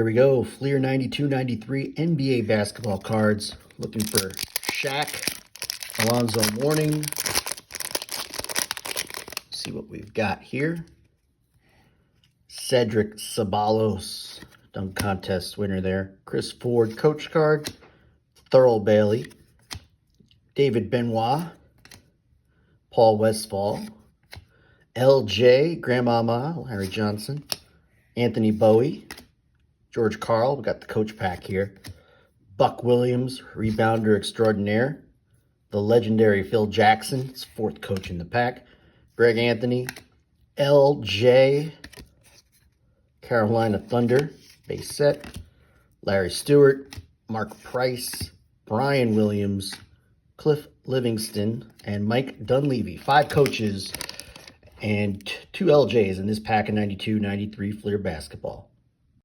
Here we go, Fleer 92-93 NBA basketball cards. Looking for Shaq, Alonzo Mourning. See what we've got here. Cedric Ceballos, dunk contest winner there. Chris Ford, coach card. Thurl Bailey. David Benoit. Paul Westphal. LJ, Grandmama, Larry Johnson. Anthony Bowie. George Karl, we got the coach pack here. Buck Williams, rebounder extraordinaire. The legendary Phil Jackson, his fourth coach in the pack. Greg Anthony. LJ, Carolina Thunder, base set. Larry Stewart, Mark Price, Brian Williams, Cliff Livingston, and Mike Dunleavy. 5 coaches and 2 LJs in this pack of 92-93 Fleer basketball.